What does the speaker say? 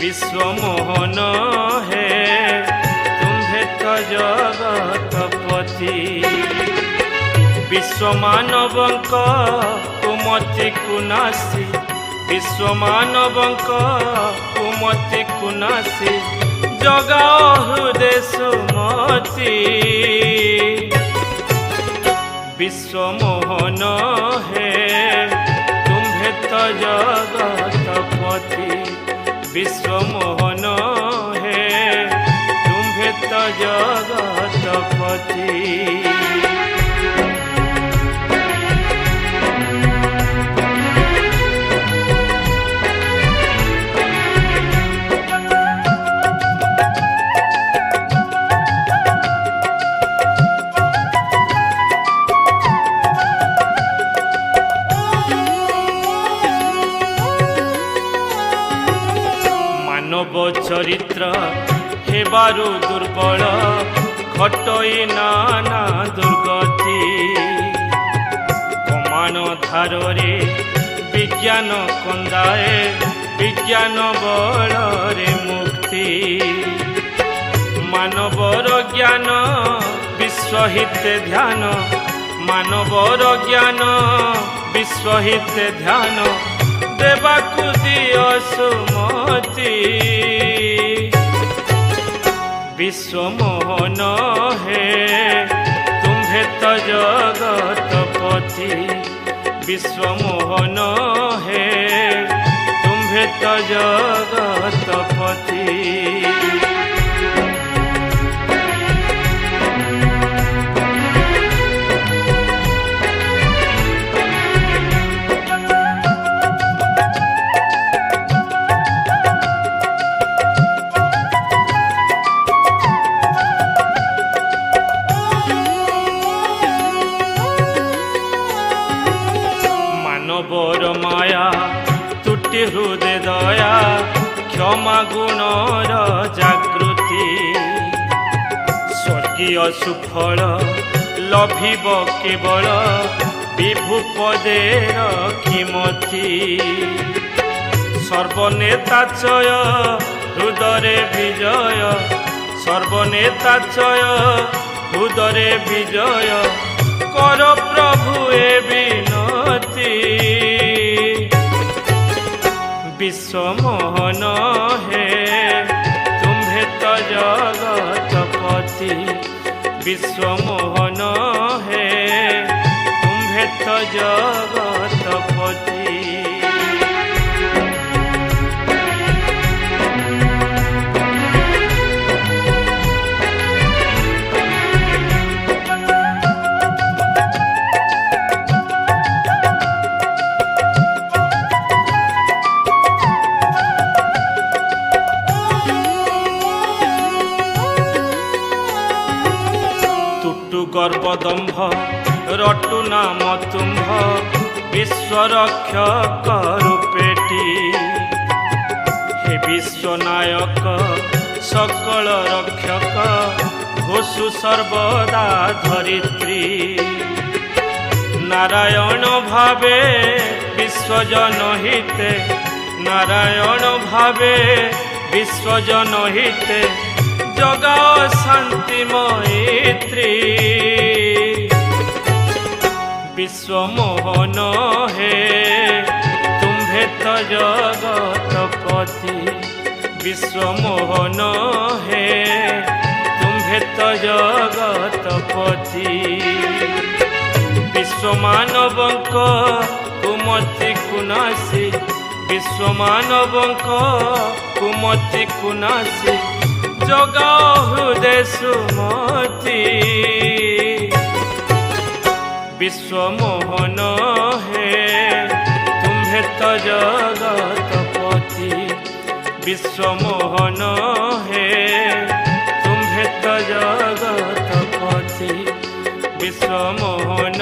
विश्वमोहन हे तुम्हे तो जगतपति विश्वमानवंक कुमति कुनासी विश्वमानवंक कुमति कुनासी जगाओ हृदय सुमति विश्वमोहन हे तुम्हे तो जगतपति विश्वमोहन हे तुम्हे तो जगतपति। मानव चरित्र हेबारु दुर्बल घटई नाना दुर्गति कमान धारे विज्ञान कंदाए विज्ञान बलरे मुक्ति मानवर ज्ञान विश्वहित ध्यान मानवर ज्ञान विश्वहित ध्यान देवाकु दियो सुमति विश्वमोहन हे तुम्हे तो जगतपति विश्वमोहन हे तुम्हे तो जगतपति। मानवर माया तुटी हृदय दया क्षमा गुणर जागृति स्वर्गीय सुफल लभिब केवल विभु पदेर किमति सर्वनेताचय हृदय विजय सर्वनेताचय हृदय विजय कर प्रभु ए विनती विश्वमोहन हे तुम्हे तो जगतपति विश्वमोहन हे तुम्हे तो जगतपति। गर्वदम्भ रटु नाम तुम्भ विश्वरक्षक रूपेटी हे विश्वनायक सकल रक्षक घोषु सर्वदा धरित्री नारायण भावे विश्वजन हिते नारायण भावे विश्वजन हिते जगाओ शांति मैत्री विश्वमोहन हे तुम्हे तो जगतपति विश्वमोहन हे तुम्हे तो जगतपति विश्वमानवंक कुमति कुनासी विश्वमानवंक कुमति कुनासी जगाओ हृदय सुमति विश्वमोहन हे तुम्हे तो जगतपति विश्वमोहन हे तुम्हे तो जगतपति विश्वमोहन